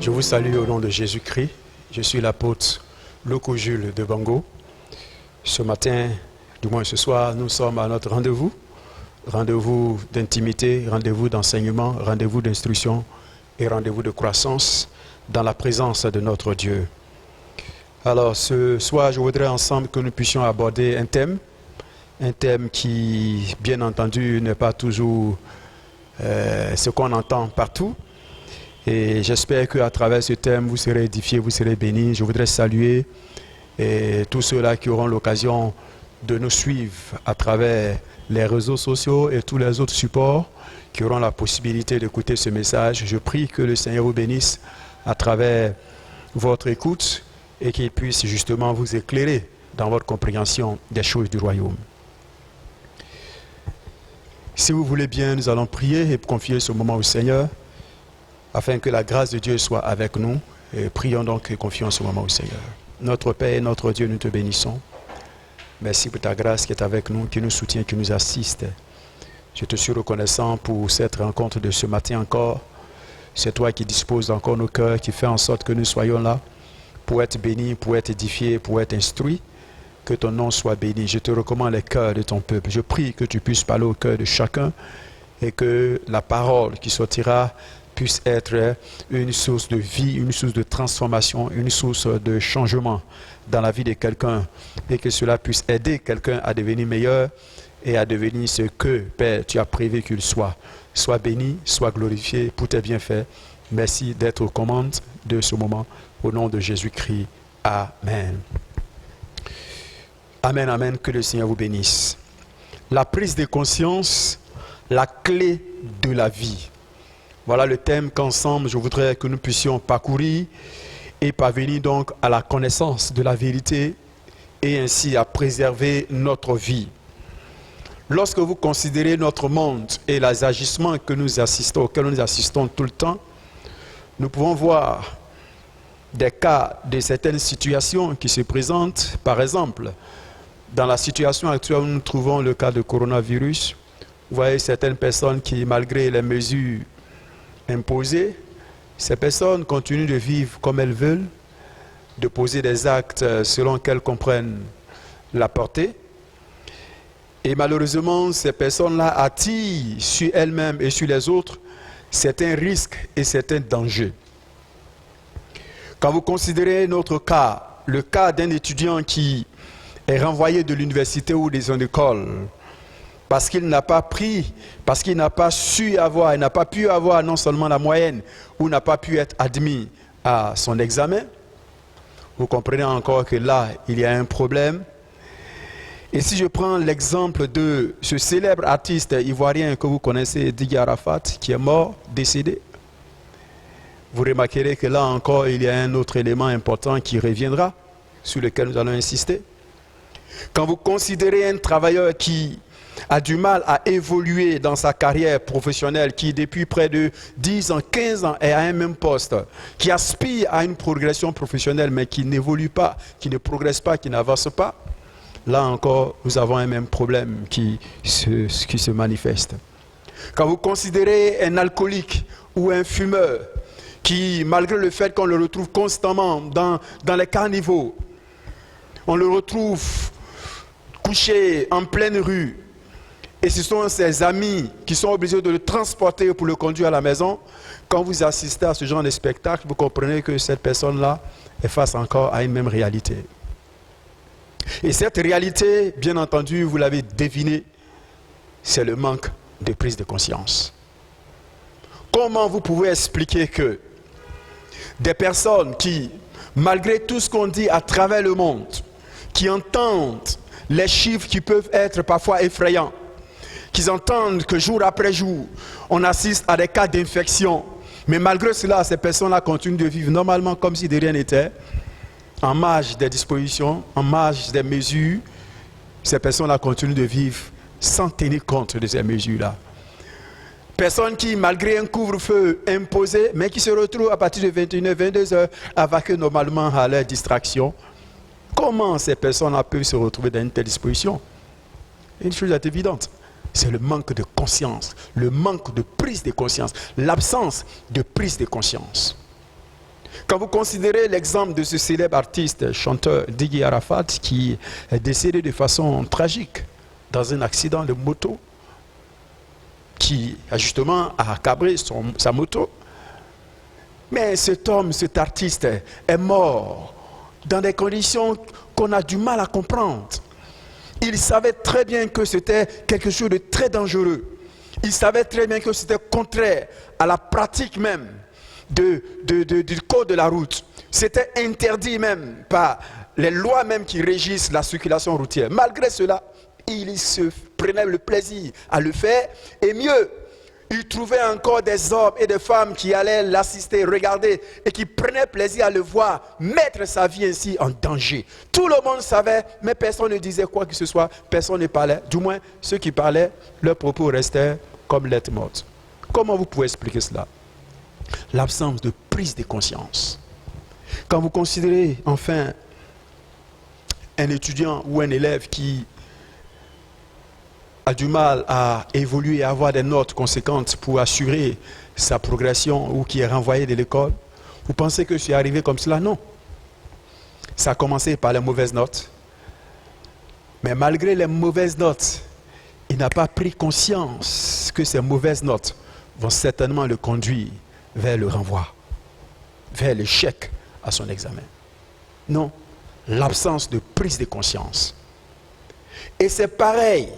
Je vous salue au nom de Jésus-Christ. Je suis l'apôtre Loko Jules de Bango. Ce matin, du moins ce soir, nous sommes à notre rendez-vous. Rendez-vous d'intimité, rendez-vous d'enseignement, rendez-vous d'instruction et rendez-vous de croissance dans la présence de notre Dieu. Alors ce soir, je voudrais ensemble que nous puissions aborder un thème qui, bien entendu, n'est pas toujours ce qu'on entend partout. Et j'espère qu'à travers ce thème, vous serez édifiés, vous serez bénis. Je voudrais saluer tous ceux-là qui auront l'occasion de nous suivre à travers les réseaux sociaux et tous les autres supports qui auront la possibilité d'écouter ce message. Je prie que le Seigneur vous bénisse à travers votre écoute et qu'il puisse justement vous éclairer dans votre compréhension des choses du royaume. Si vous voulez bien, nous allons prier et confier ce moment au Seigneur afin que la grâce de Dieu soit avec nous. Et prions donc et confions ce moment au Seigneur. Notre Père et notre Dieu, nous te bénissons. Merci pour ta grâce qui est avec nous, qui nous soutient, qui nous assiste. Je te suis reconnaissant pour cette rencontre de ce matin encore. C'est toi qui disposes encore nos cœurs, qui fais en sorte que nous soyons là pour être bénis, pour être édifiés, pour être instruits. Que ton nom soit béni. Je te recommande les cœurs de ton peuple. Je prie que tu puisses parler au cœur de chacun et que la parole qui sortira puisse être une source de vie, une source de transformation, une source de changement dans la vie de quelqu'un et que cela puisse aider quelqu'un à devenir meilleur et à devenir ce que, Père, tu as prévu qu'il soit. Sois béni, sois glorifié pour tes bienfaits. Merci d'être aux commandes de ce moment. Au nom de Jésus-Christ. Amen. Amen, amen. Que le Seigneur vous bénisse. La prise de conscience, la clé de la vie. Voilà le thème qu'ensemble, je voudrais que nous puissions parcourir et parvenir donc à la connaissance de la vérité et ainsi à préserver notre vie. Lorsque vous considérez notre monde et les agissements auxquels nous assistons tout le temps, nous pouvons voir des cas de certaines situations qui se présentent. Par exemple, dans la situation actuelle où nous trouvons le cas de coronavirus, vous voyez certaines personnes qui, malgré les mesures imposées, ces personnes continuent de vivre comme elles veulent, de poser des actes selon qu'elles comprennent la portée. Et malheureusement, ces personnes-là attirent sur elles-mêmes et sur les autres certains risques et certains dangers. Quand vous considérez notre cas, le cas d'un étudiant qui est renvoyé de l'université ou des écoles, parce qu'il n'a pas pris, parce qu'il n'a pas su avoir, il n'a pas pu avoir non seulement la moyenne, ou n'a pas pu être admis à son examen, vous comprenez encore que là, il y a un problème. Et si je prends l'exemple de ce célèbre artiste ivoirien que vous connaissez, Didier Arafat, qui est mort, décédé, vous remarquerez que là encore, il y a un autre élément important qui reviendra, sur lequel nous allons insister. Quand vous considérez un travailleur qui a du mal à évoluer dans sa carrière professionnelle, qui depuis près de 10 ans, 15 ans est à un même poste, qui aspire à une progression professionnelle mais qui n'évolue pas, qui ne progresse pas, qui n'avance pas, là encore, nous avons un même problème qui se manifeste. Quand vous considérez un alcoolique ou un fumeur, qui, malgré le fait qu'on le retrouve constamment dans les caniveaux, on le retrouve couché en pleine rue, et ce sont ses amis qui sont obligés de le transporter pour le conduire à la maison. Quand vous assistez à ce genre de spectacle, vous comprenez que cette personne-là est face encore à une même réalité. Et cette réalité, bien entendu, vous l'avez deviné, c'est le manque de prise de conscience. Comment vous pouvez expliquer que des personnes qui, malgré tout ce qu'on dit à travers le monde, qui entendent les chiffres qui peuvent être parfois effrayants, qu'ils entendent que jour après jour, on assiste à des cas d'infection, mais malgré cela, ces personnes-là continuent de vivre normalement comme si de rien n'était, en marge des dispositions, en marge des mesures, ces personnes-là continuent de vivre sans tenir compte de ces mesures-là. Personnes qui, malgré un couvre-feu imposé, mais qui se retrouvent à partir de 21h, 22h à vaquer normalement à leur distraction. Comment ces personnes-là peuvent se retrouver dans une telle disposition? Une chose est évidente, c'est le manque de conscience, le manque de prise de conscience, l'absence de prise de conscience. Quand vous considérez l'exemple de ce célèbre artiste, chanteur Diggy Arafat, qui est décédé de façon tragique dans un accident de moto, qui a justement accablé sa moto. Mais cet homme, cet artiste est mort dans des conditions qu'on a du mal à comprendre. Il savait très bien que c'était quelque chose de très dangereux. Il savait très bien que c'était contraire à la pratique même du code de la route. C'était interdit même par les lois même qui régissent la circulation routière. Malgré cela, il se prenait le plaisir à le faire. Et mieux, il trouvait encore des hommes et des femmes qui allaient l'assister, regarder et qui prenaient plaisir à le voir mettre sa vie ainsi en danger. Tout le monde savait, mais personne ne disait quoi que ce soit, personne ne parlait. Du moins, ceux qui parlaient, leurs propos restaient comme lettres mortes. Comment vous pouvez expliquer cela? L'absence de prise de conscience. Quand vous considérez enfin un étudiant ou un élève qui a du mal à évoluer et à avoir des notes conséquentes pour assurer sa progression ou qui est renvoyé de l'école, vous pensez que c'est arrivé comme cela? Non. Ça a commencé par les mauvaises notes. Mais malgré les mauvaises notes, il n'a pas pris conscience que ces mauvaises notes vont certainement le conduire vers le renvoi, vers l'échec à son examen. Non, l'absence de prise de conscience. Et c'est pareil.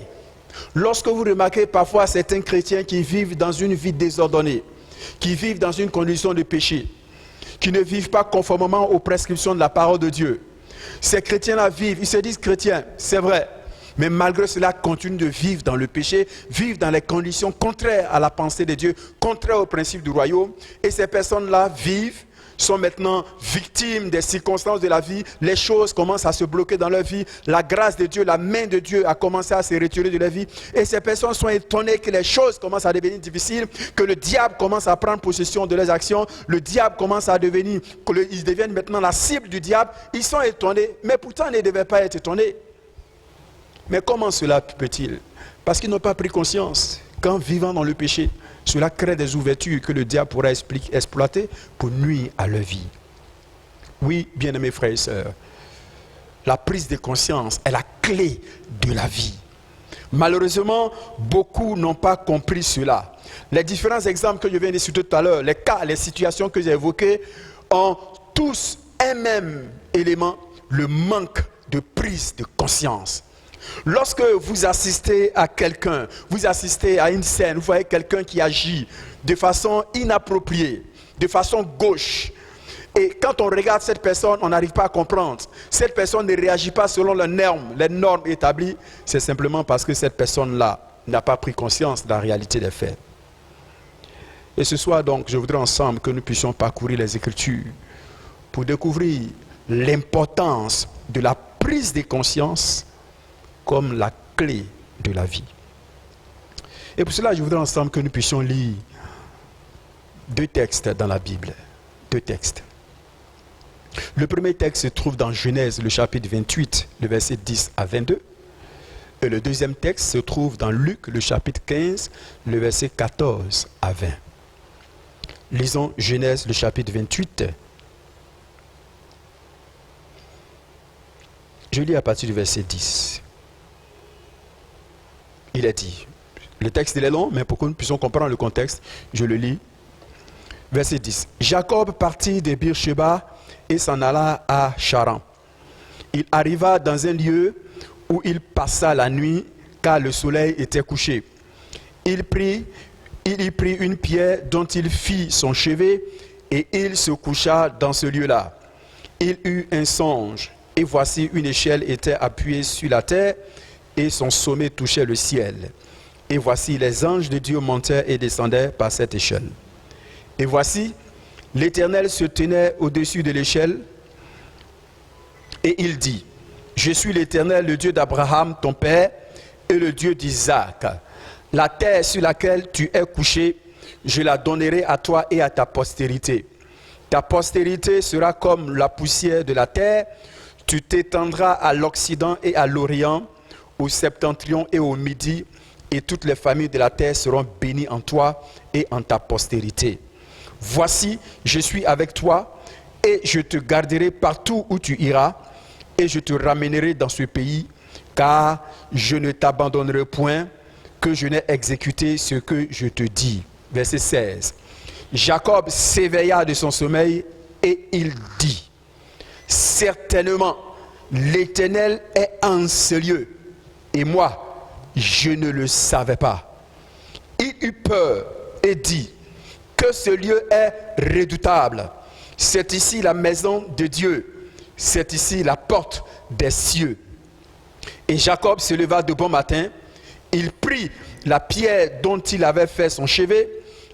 Lorsque vous remarquez parfois certains chrétiens qui vivent dans une vie désordonnée, qui vivent dans une condition de péché, qui ne vivent pas conformément aux prescriptions de la parole de Dieu, ces chrétiens-là vivent, ils se disent chrétiens, c'est vrai, mais malgré cela continuent de vivre dans le péché, vivent dans les conditions contraires à la pensée de Dieu, contraires aux principes du royaume, et ces personnes-là vivent, sont maintenant victimes des circonstances de la vie, les choses commencent à se bloquer dans leur vie, la grâce de Dieu, la main de Dieu a commencé à se retirer de leur vie, et ces personnes sont étonnées que les choses commencent à devenir difficiles, que le diable commence à prendre possession de leurs actions, le diable commence à devenir, ils deviennent maintenant la cible du diable, ils sont étonnés, mais pourtant ils ne devaient pas être étonnés. Mais comment cela peut-il? Parce qu'ils n'ont pas pris conscience qu'en vivant dans le péché, cela crée des ouvertures que le diable pourra exploiter pour nuire à leur vie. Oui, bien-aimés frères et sœurs, la prise de conscience est la clé de la vie. Malheureusement, beaucoup n'ont pas compris cela. Les différents exemples que je viens de citer tout à l'heure, les cas, les situations que j'ai évoquées, ont tous un même élément, le manque de prise de conscience. Lorsque vous assistez à quelqu'un, vous assistez à une scène, vous voyez quelqu'un qui agit de façon inappropriée, de façon gauche, et quand on regarde cette personne, on n'arrive pas à comprendre. Cette personne ne réagit pas selon les normes établies, c'est simplement parce que cette personne-là n'a pas pris conscience de la réalité des faits. Et ce soir donc, je voudrais ensemble que nous puissions parcourir les Écritures pour découvrir l'importance de la prise de conscience comme la clé de la vie. Et pour cela, je voudrais ensemble que nous puissions lire deux textes dans la Bible. Deux textes. Le premier texte se trouve dans Genèse, le chapitre 28, le verset 10 à 22. Et le deuxième texte se trouve dans Luc, le chapitre 15, le verset 14 à 20. Lisons Genèse, le chapitre 28. Je lis à partir du verset 10. Il est dit, le texte il est long, mais pour que nous puissions comprendre le contexte, je le lis. Verset 10. Jacob partit de Beersheba et s'en alla à Charan. Il arriva dans un lieu où il passa la nuit, car le soleil était couché. Il y prit une pierre dont il fit son chevet, et il se coucha dans ce lieu-là. Il eut un songe, et voici une échelle était appuyée sur la terre, et son sommet touchait le ciel. Et voici les anges de Dieu montaient et descendaient par cette échelle. Et voici, l'Éternel se tenait au-dessus de l'échelle, et il dit, je suis l'Éternel, le Dieu d'Abraham, ton père, et le Dieu d'Isaac. La terre sur laquelle tu es couché, je la donnerai à toi et à ta postérité. Ta postérité sera comme la poussière de la terre, tu t'étendras à l'Occident et à l'Orient, au septentrion et au midi, et toutes les familles de la terre seront bénies en toi et en ta postérité. Voici, je suis avec toi, et je te garderai partout où tu iras, et je te ramènerai dans ce pays, car je ne t'abandonnerai point, que je n'ai exécuté ce que je te dis. Verset 16. Jacob s'éveilla de son sommeil et il dit, certainement, l'Éternel est en ce lieu, et moi, je ne le savais pas. Il eut peur et dit, que ce lieu est redoutable. C'est ici la maison de Dieu, c'est ici la porte des cieux. Et Jacob se leva de bon matin, il prit la pierre dont il avait fait son chevet,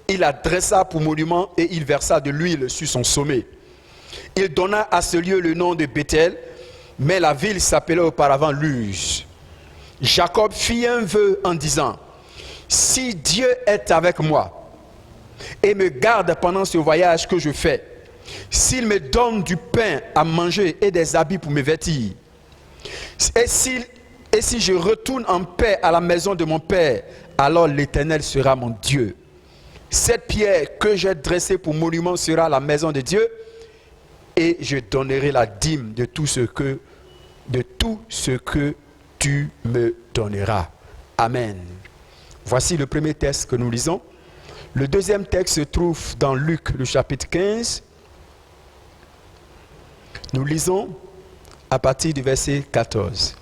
il la dressa pour monument et il versa de l'huile sur son sommet. Il donna à ce lieu le nom de Bethel, mais la ville s'appelait auparavant Luz. Jacob fit un vœu en disant, si Dieu est avec moi et me garde pendant ce voyage que je fais, s'il me donne du pain à manger et des habits pour me vêtir, et si je retourne en paix à la maison de mon père, alors l'Éternel sera mon Dieu. Cette pierre que j'ai dressée pour monument sera la maison de Dieu, et je donnerai la dîme de tout ce que tu me donneras. Amen. Voici le premier texte que nous lisons. Le deuxième texte se trouve dans Luc, le chapitre 15. Nous lisons à partir du verset 14.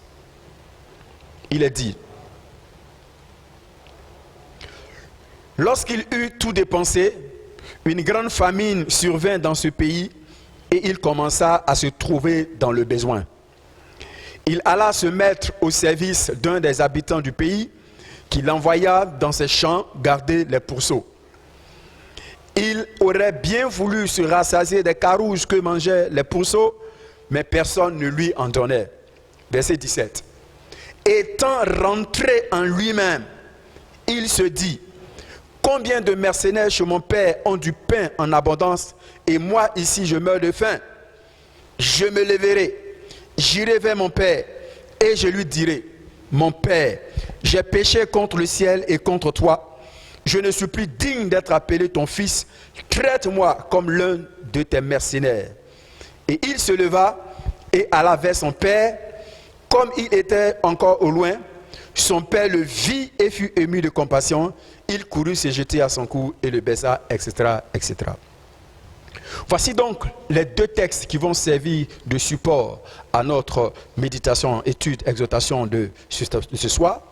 Il est dit, lorsqu'il eut tout dépensé, une grande famine survint dans ce pays et il commença à se trouver dans le besoin. Il alla se mettre au service d'un des habitants du pays qui l'envoya dans ses champs garder les pourceaux. Il aurait bien voulu se rassasier des carouges que mangeaient les pourceaux, mais personne ne lui en donnait. Verset 17. Étant rentré en lui-même, il se dit, combien de mercenaires chez mon père ont du pain en abondance et moi ici je meurs de faim. Je me lèverai, j'irai vers mon père et je lui dirai, mon père, j'ai péché contre le ciel et contre toi. Je ne suis plus digne d'être appelé ton fils. Traite-moi comme l'un de tes mercenaires. Et il se leva et alla vers son père. Comme il était encore au loin, son père le vit et fut ému de compassion. Il courut se jeter à son cou et le baisa, etc., etc. Voici donc les deux textes qui vont servir de support à notre méditation, étude, exhortation de ce soir.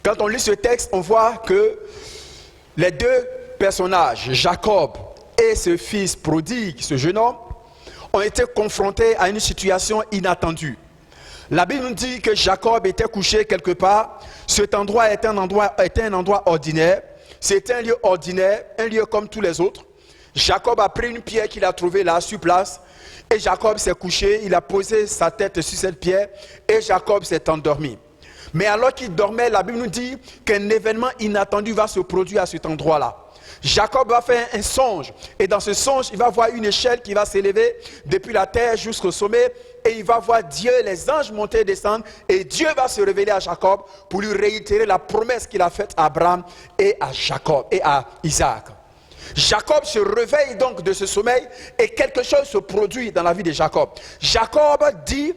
Quand on lit ce texte, on voit que les deux personnages, Jacob et ce fils prodigue, ce jeune homme, ont été confrontés à une situation inattendue. La Bible nous dit que Jacob était couché quelque part. Cet endroit était un endroit ordinaire. C'était un lieu ordinaire, un lieu comme tous les autres. Jacob a pris une pierre qu'il a trouvée là, sur place. Et Jacob s'est couché, il a posé sa tête sur cette pierre. Et Jacob s'est endormi. Mais alors qu'il dormait, la Bible nous dit qu'un événement inattendu va se produire à cet endroit-là. Jacob va faire un songe. Et dans ce songe, il va voir une échelle qui va s'élever depuis la terre jusqu'au sommet. Et il va voir Dieu, les anges monter et descendre. Et Dieu va se révéler à Jacob pour lui réitérer la promesse qu'il a faite à Abraham et à Jacob et à Isaac. Jacob se réveille donc de ce sommeil et quelque chose se produit dans la vie de Jacob. Jacob dit,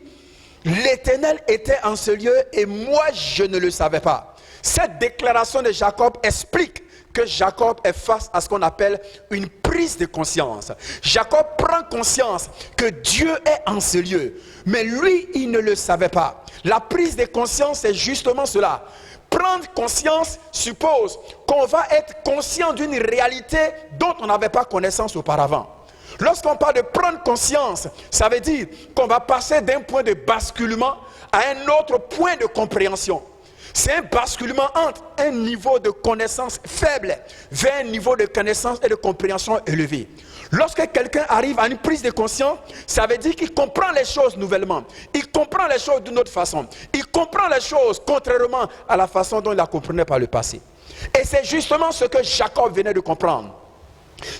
l'Éternel était en ce lieu et moi je ne le savais pas. Cette déclaration de Jacob explique que Jacob est face à ce qu'on appelle une prise de conscience. Jacob prend conscience que Dieu est en ce lieu, mais lui, il ne le savait pas. La prise de conscience, c'est justement cela. Prendre conscience suppose qu'on va être conscient d'une réalité dont on n'avait pas connaissance auparavant. Lorsqu'on parle de prendre conscience, ça veut dire qu'on va passer d'un point de basculement à un autre point de compréhension. C'est un basculement entre un niveau de connaissance faible vers un niveau de connaissance et de compréhension élevé. Lorsque quelqu'un arrive à une prise de conscience, ça veut dire qu'il comprend les choses nouvellement. Il comprend les choses d'une autre façon. Il comprend les choses contrairement à la façon dont il la comprenait par le passé. Et c'est justement ce que Jacob venait de comprendre.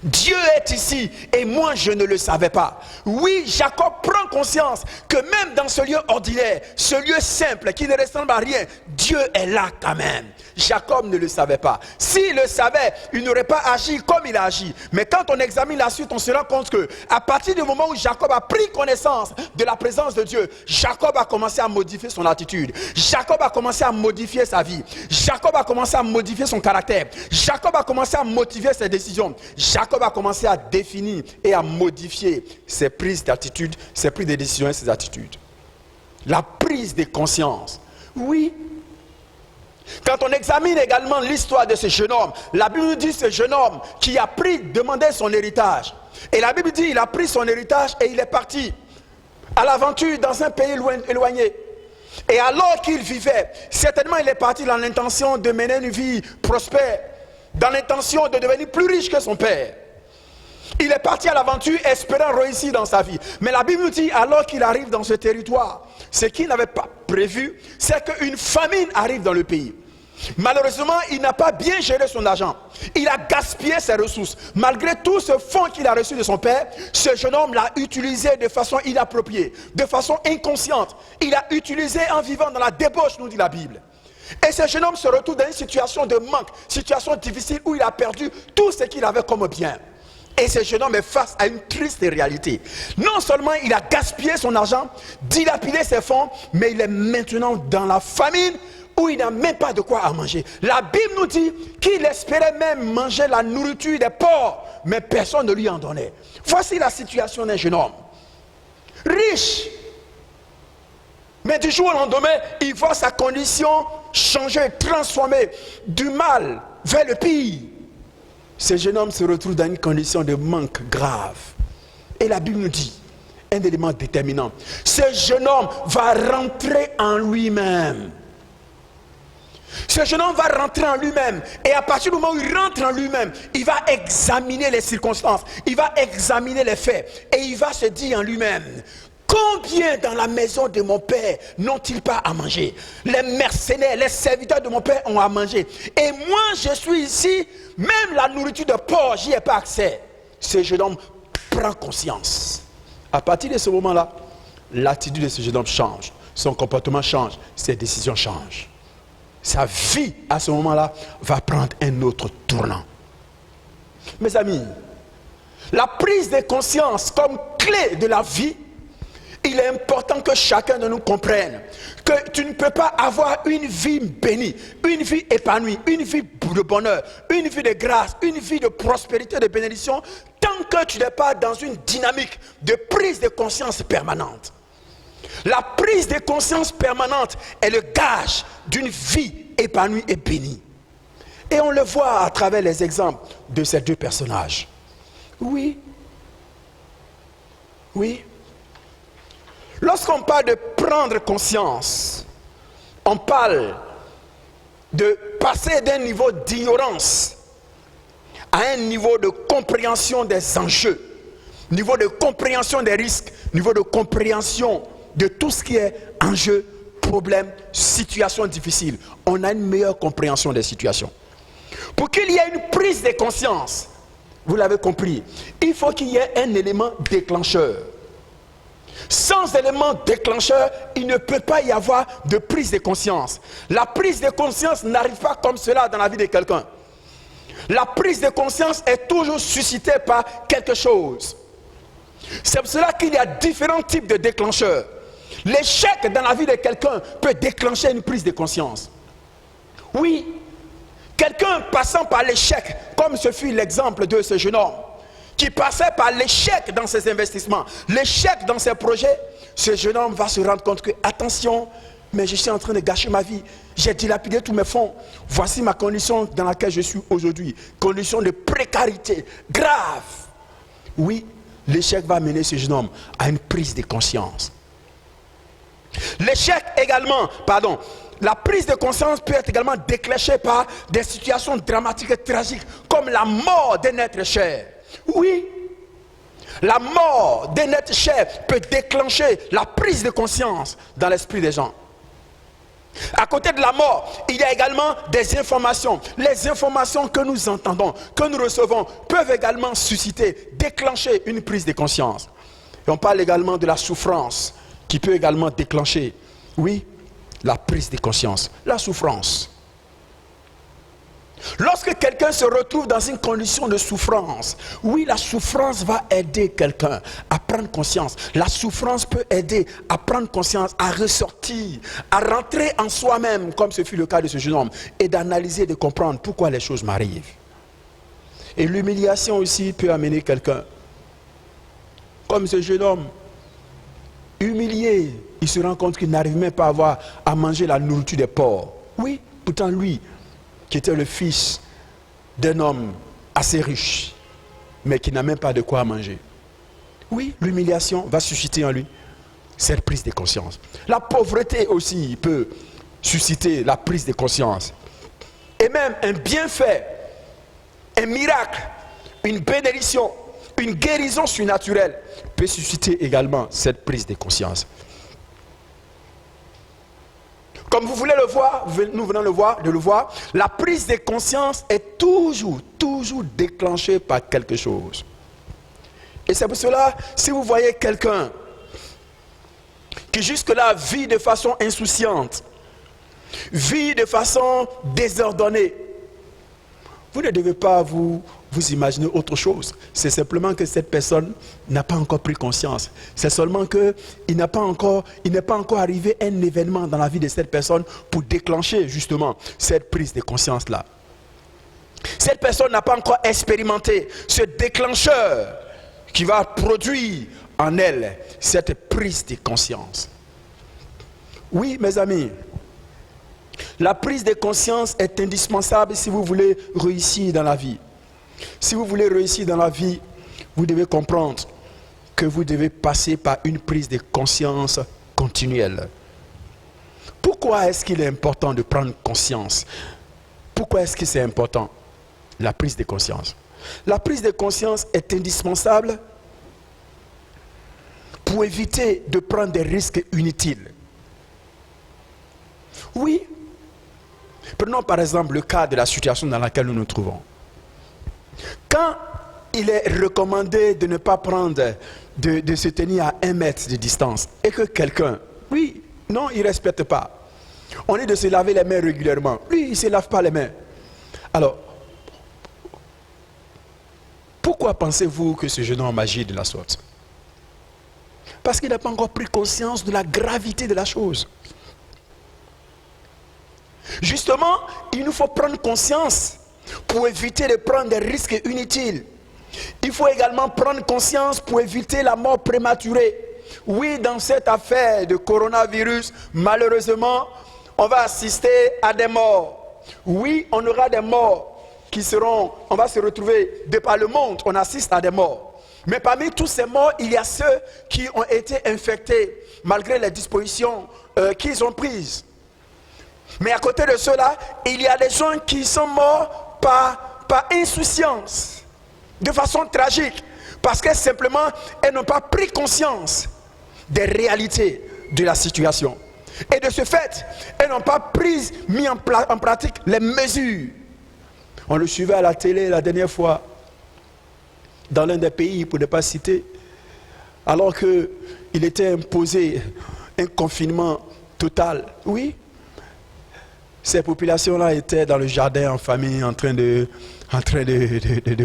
Dieu est ici et moi je ne le savais pas. Oui, Jacob prend conscience que même dans ce lieu ordinaire, ce lieu simple qui ne ressemble à rien, Dieu est là quand même. Jacob ne le savait pas. S'il le savait, il n'aurait pas agi comme il a agi. Mais quand on examine la suite, on se rend compte que à partir du moment où Jacob a pris connaissance de la présence de Dieu, Jacob a commencé à modifier son attitude. Jacob a commencé à modifier sa vie. Jacob a commencé à modifier son caractère. Jacob a commencé à motiver ses décisions. Jacob a commencé à définir et à modifier ses prises d'attitude, ses prises de décisions et ses attitudes. La prise de conscience. Oui. Quand on examine également l'histoire de ce jeune homme, la Bible nous dit ce jeune homme qui a demandé son héritage. Et la Bible dit il a pris son héritage et il est parti à l'aventure dans un pays éloigné. Et alors qu'il vivait, certainement il est parti dans l'intention de mener une vie prospère, dans l'intention de devenir plus riche que son père. Il est parti à l'aventure espérant réussir dans sa vie. Mais la Bible nous dit, alors qu'il arrive dans ce territoire, ce qu'il n'avait pas prévu, c'est qu'une famine arrive dans le pays. Malheureusement, il n'a pas bien géré son argent. Il a gaspillé ses ressources. Malgré tout ce fonds qu'il a reçu de son père, ce jeune homme l'a utilisé de façon inappropriée, de façon inconsciente. Il l'a utilisé en vivant dans la débauche, nous dit la Bible. Et ce jeune homme se retrouve dans une situation de manque, situation difficile où il a perdu tout ce qu'il avait comme bien. Et ce jeune homme est face à une triste réalité. Non seulement il a gaspillé son argent, dilapidé ses fonds, mais il est maintenant dans la famine où il n'a même pas de quoi à manger. La Bible nous dit qu'il espérait même manger la nourriture des porcs, mais personne ne lui en donnait. Voici la situation d'un jeune homme. Riche. Mais du jour au lendemain, il voit sa condition changer, transformer du mal vers le pire. Ce jeune homme se retrouve dans une condition de manque grave. Et la Bible nous dit, un élément déterminant, ce jeune homme va rentrer en lui-même. Ce jeune homme va rentrer en lui-même. Et à partir du moment où il rentre en lui-même, il va examiner les circonstances, il va examiner les faits. Et il va se dire en lui-même, combien dans la maison de mon père n'ont-ils pas à manger? Les mercenaires, les serviteurs de mon père ont à manger. Et moi, je suis ici, même la nourriture de porc, j'y ai pas accès. Ce jeune homme prend conscience. À partir de ce moment-là, l'attitude de ce jeune homme change. Son comportement change, ses décisions changent. Sa vie, à ce moment-là, va prendre un autre tournant. Mes amis, la prise de conscience comme clé de la vie, il est important que chacun de nous comprenne que tu ne peux pas avoir une vie bénie, une vie épanouie, une vie de bonheur, une vie de grâce, une vie de prospérité, de bénédiction, tant que tu n'es pas dans une dynamique de prise de conscience permanente. La prise de conscience permanente est le gage d'une vie épanouie et bénie. Et on le voit à travers les exemples de ces deux personnages. Oui. Oui. Lorsqu'on parle de prendre conscience, on parle de passer d'un niveau d'ignorance à un niveau de compréhension des enjeux, niveau de compréhension des risques, niveau de compréhension de tout ce qui est enjeu, problème, situation difficile. On a une meilleure compréhension des situations. Pour qu'il y ait une prise de conscience, vous l'avez compris, il faut qu'il y ait un élément déclencheur. Sans élément déclencheur, il ne peut pas y avoir de prise de conscience. La prise de conscience n'arrive pas comme cela dans la vie de quelqu'un. La prise de conscience est toujours suscitée par quelque chose. C'est pour cela qu'il y a différents types de déclencheurs. L'échec dans la vie de quelqu'un peut déclencher une prise de conscience. Oui, quelqu'un passant par l'échec, comme ce fut l'exemple de ce jeune homme, qui passait par l'échec dans ses investissements, l'échec dans ses projets, ce jeune homme va se rendre compte que, attention, mais je suis en train de gâcher ma vie, j'ai dilapidé tous mes fonds, voici ma condition dans laquelle je suis aujourd'hui, condition de précarité grave. Oui, l'échec va mener ce jeune homme à une prise de conscience. L'échec également, la prise de conscience peut être également déclenchée par des situations dramatiques et tragiques, comme la mort d'un être cher. Oui, la mort d'un être cher peut déclencher la prise de conscience dans l'esprit des gens. À côté de la mort, il y a également des informations. Les informations que nous entendons, que nous recevons, peuvent également susciter, déclencher une prise de conscience. Et on parle également de la souffrance, qui peut également déclencher, oui, la prise de conscience. La souffrance. Lorsque quelqu'un se retrouve dans une condition de souffrance, oui, la souffrance va aider quelqu'un à prendre conscience. La souffrance peut aider à prendre conscience, à ressortir, à rentrer en soi-même, comme ce fut le cas de ce jeune homme, et d'analyser, de comprendre pourquoi les choses m'arrivent. Et l'humiliation aussi peut amener quelqu'un, comme ce jeune homme, humilié, il se rend compte qu'il n'arrive même pas à manger la nourriture des porcs. Oui, pourtant lui, qui était le fils d'un homme assez riche, mais qui n'a même pas de quoi manger. Oui, l'humiliation va susciter en lui cette prise de conscience. La pauvreté aussi peut susciter la prise de conscience. Et même un bienfait, un miracle, une bénédiction, une guérison surnaturelle peut susciter également cette prise de conscience. Comme vous voulez le voir, nous venons de le voir, la prise de conscience est toujours déclenchée par quelque chose. Et c'est pour cela, si vous voyez quelqu'un qui jusque-là vit de façon insouciante, vit de façon désordonnée, vous ne devez pas vous imaginer autre chose. C'est simplement que cette personne n'a pas encore pris conscience. C'est seulement qu'il n'est pas encore arrivé un événement dans la vie de cette personne pour déclencher justement cette prise de conscience-là. Cette personne n'a pas encore expérimenté ce déclencheur qui va produire en elle cette prise de conscience. Oui, mes amis, la prise de conscience est indispensable si vous voulez réussir dans la vie. Si vous voulez réussir dans la vie, vous devez comprendre que vous devez passer par une prise de conscience continuelle. Pourquoi est-ce qu'il est important de prendre conscience? Pourquoi est-ce que c'est important? La prise de conscience. La prise de conscience est indispensable pour éviter de prendre des risques inutiles. Oui. Prenons par exemple le cas de la situation dans laquelle nous nous trouvons. Quand il est recommandé de ne pas prendre, de se tenir à 1 mètre de distance, et que quelqu'un, oui, non, il ne respecte pas. On dit de se laver les mains régulièrement. Lui, il ne se lave pas les mains. Alors, pourquoi pensez-vous que ce jeune homme agit de la sorte? Parce qu'il n'a pas encore pris conscience de la gravité de la chose. Justement, il nous faut prendre conscience pour éviter de prendre des risques inutiles. Il faut également prendre conscience pour éviter la mort prématurée. Oui, dans cette affaire de coronavirus, malheureusement, on va assister à des morts. Oui, on aura des morts on va se retrouver de par le monde, on assiste à des morts. Mais parmi tous ces morts, il y a ceux qui ont été infectés malgré les dispositions qu'ils ont prises. Mais à côté de cela, il y a des gens qui sont morts par insouciance, de façon tragique, parce que simplement, elles n'ont pas pris conscience des réalités de la situation. Et de ce fait, elles n'ont pas mis en pratique les mesures. On le suivait à la télé la dernière fois, dans l'un des pays, pour ne pas citer, alors qu'il était imposé un confinement total. Oui, ces populations-là étaient dans le jardin en famille, en train de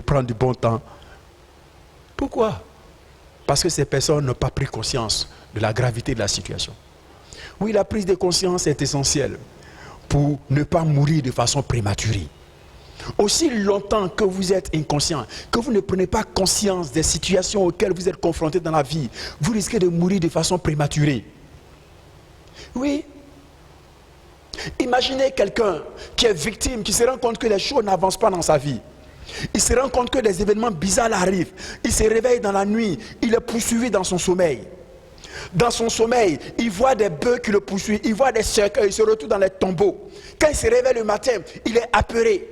prendre du bon temps. Pourquoi? Parce que ces personnes n'ont pas pris conscience de la gravité de la situation. Oui, la prise de conscience est essentielle pour ne pas mourir de façon prématurée. Aussi longtemps que vous êtes inconscient, que vous ne prenez pas conscience des situations auxquelles vous êtes confrontés dans la vie, vous risquez de mourir de façon prématurée. Oui. Imaginez quelqu'un qui est victime, qui se rend compte que les choses n'avancent pas dans sa vie. Il se rend compte que des événements bizarres arrivent. Il se réveille dans la nuit, il est poursuivi dans son sommeil. Dans son sommeil, il voit des bœufs qui le poursuivent, il voit des cercueils, il se retrouve dans les tombeaux. Quand il se réveille le matin, il est apeuré.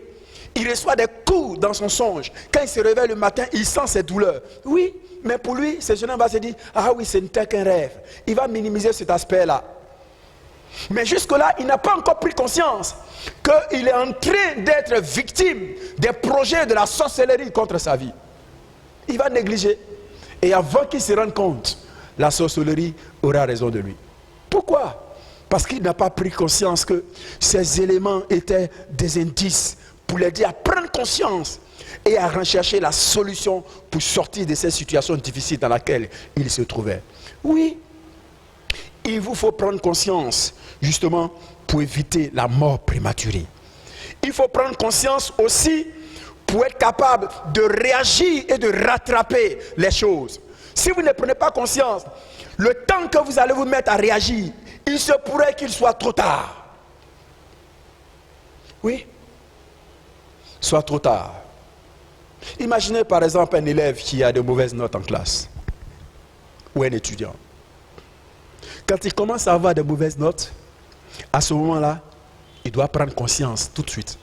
Il reçoit des coups dans son songe. Quand il se réveille le matin, il sent ses douleurs. Oui, mais pour lui, ce jeune homme va se dire, ah oui, ce n'était qu'un rêve. Il va minimiser cet aspect-là. Mais jusque-là, il n'a pas encore pris conscience qu'il est en train d'être victime des projets de la sorcellerie contre sa vie. Il va négliger. Et avant qu'il se rende compte, la sorcellerie aura raison de lui. Pourquoi? Parce qu'il n'a pas pris conscience que ces éléments étaient des indices pour l'aider à prendre conscience et à rechercher la solution pour sortir de cette situation difficile dans laquelle il se trouvait. Oui, il vous faut prendre conscience justement pour éviter la mort prématurée. Il faut prendre conscience aussi pour être capable de réagir et de rattraper les choses. Si vous ne prenez pas conscience, le temps que vous allez vous mettre à réagir, il se pourrait qu'il soit trop tard. Oui, soit trop tard. Imaginez par exemple un élève qui a de mauvaises notes en classe, ou un étudiant. Quand il commence à avoir de mauvaises notes, à ce moment-là, il doit prendre conscience tout de suite.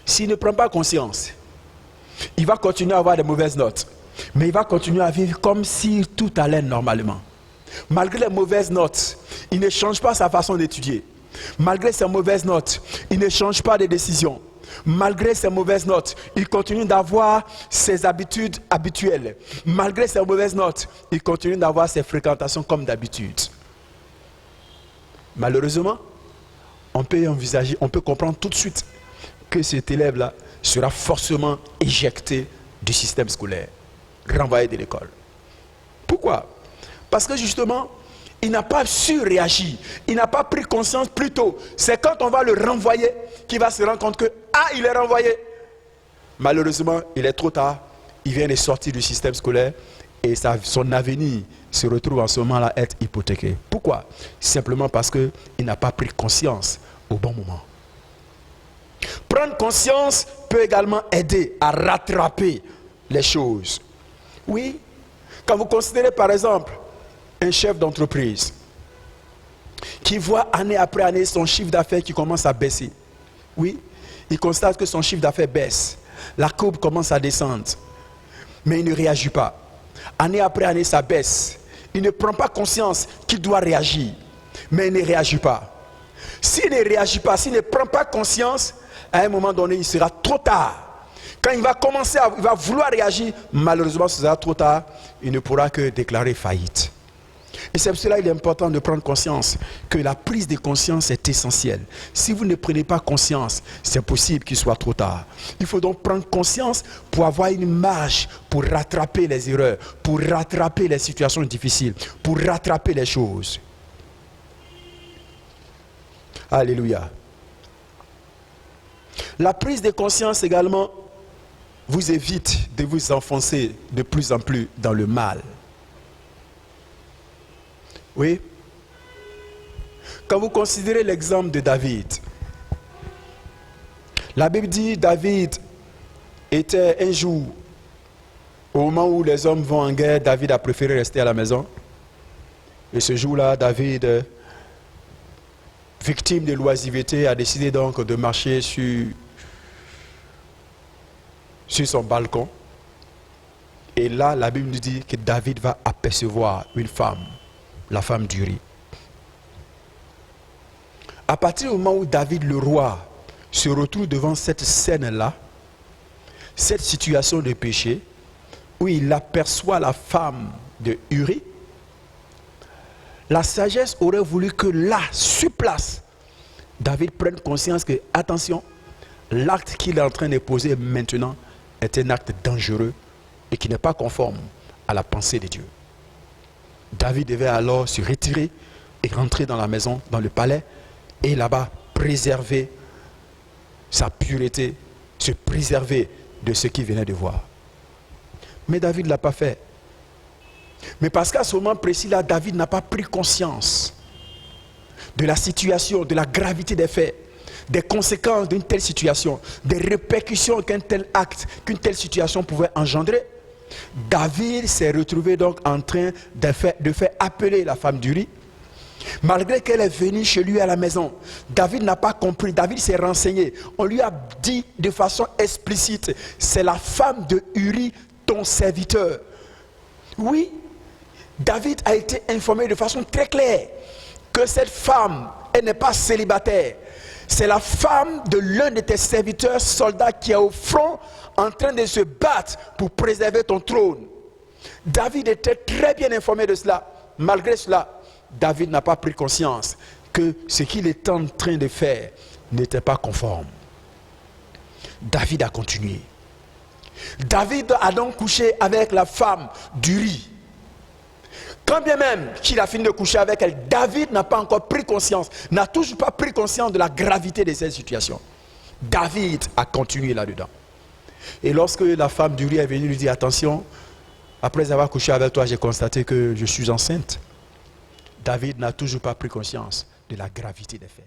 S'il ne prend pas conscience, il va continuer à avoir de mauvaises notes, mais il va continuer à vivre comme si tout allait normalement. Malgré les mauvaises notes, il ne change pas sa façon d'étudier. Malgré ses mauvaises notes, il ne change pas de décision. Malgré ses mauvaises notes, il continue d'avoir ses habitudes habituelles. Malgré ses mauvaises notes, il continue d'avoir ses fréquentations comme d'habitude. Malheureusement, on peut envisager, on peut comprendre tout de suite que cet élève-là sera forcément éjecté du système scolaire, renvoyé de l'école. Pourquoi? Parce que justement, il n'a pas su réagir, il n'a pas pris conscience plus tôt. C'est quand on va le renvoyer qu'il va se rendre compte que, il est renvoyé. Malheureusement, il est trop tard, il vient de sortir du système scolaire et son avenir se retrouve en ce moment-là à être hypothéqué. Pourquoi? Simplement parce qu'il n'a pas pris conscience au bon moment. Prendre conscience peut également aider à rattraper les choses. Oui, quand vous considérez par exemple un chef d'entreprise qui voit année après année son chiffre d'affaires qui commence à baisser. Oui, il constate que son chiffre d'affaires baisse. La courbe commence à descendre. Mais il ne réagit pas. Année après année, ça baisse. Il ne prend pas conscience qu'il doit réagir. Mais il ne réagit pas. S'il ne réagit pas, s'il ne prend pas conscience, à un moment donné, il sera trop tard. Quand il va vouloir réagir, malheureusement, ce sera trop tard. Il ne pourra que déclarer faillite. Et c'est pour cela qu'il est important de prendre conscience que la prise de conscience est essentielle. Si vous ne prenez pas conscience, c'est possible qu'il soit trop tard. Il faut donc prendre conscience pour avoir une marge pour rattraper les erreurs, pour rattraper les situations difficiles, pour rattraper les choses. Alléluia. La prise de conscience également vous évite de vous enfoncer de plus en plus dans le mal. Oui. Quand vous considérez l'exemple de David, la Bible dit David était un jour, au moment où les hommes vont en guerre, David a préféré rester à la maison. Et ce jour-là, David, victime de l'oisiveté, a décidé donc de marcher sur son balcon. Et là, la Bible nous dit que David va apercevoir une femme, la femme d'Uri. À partir du moment où David le roi se retrouve devant cette scène-là, cette situation de péché, où il aperçoit la femme de Uri, la sagesse aurait voulu que là, sur place, David prenne conscience que, attention, l'acte qu'il est en train de poser maintenant est un acte dangereux et qui n'est pas conforme à la pensée de Dieu. David devait alors se retirer et rentrer dans la maison, dans le palais, et là-bas préserver sa pureté, se préserver de ce qu'il venait de voir. Mais David ne l'a pas fait. Mais parce qu'à ce moment précis-là, David n'a pas pris conscience de la situation, de la gravité des faits, des conséquences d'une telle situation, des répercussions qu'un tel acte, qu'une telle situation pouvait engendrer. David s'est retrouvé donc en train de faire appeler la femme d'Uri. Malgré qu'elle est venue chez lui à la maison, David n'a pas compris, David s'est renseigné. On lui a dit de façon explicite, c'est la femme de Uri, ton serviteur. Oui, David a été informé de façon très claire que cette femme, elle n'est pas célibataire. C'est la femme de l'un de tes serviteurs soldats qui est au front en train de se battre pour préserver ton trône. David était très bien informé de cela. Malgré cela, David n'a pas pris conscience que ce qu'il était en train de faire n'était pas conforme. David a continué. David a donc couché avec la femme d'Uri. Quand bien même qu'il a fini de coucher avec elle, David n'a pas encore pris conscience, n'a toujours pas pris conscience de la gravité de cette situation. David a continué là-dedans. Et lorsque la femme d'Uri est venue lui dire, attention, après avoir couché avec toi, j'ai constaté que je suis enceinte. David n'a toujours pas pris conscience de la gravité des faits.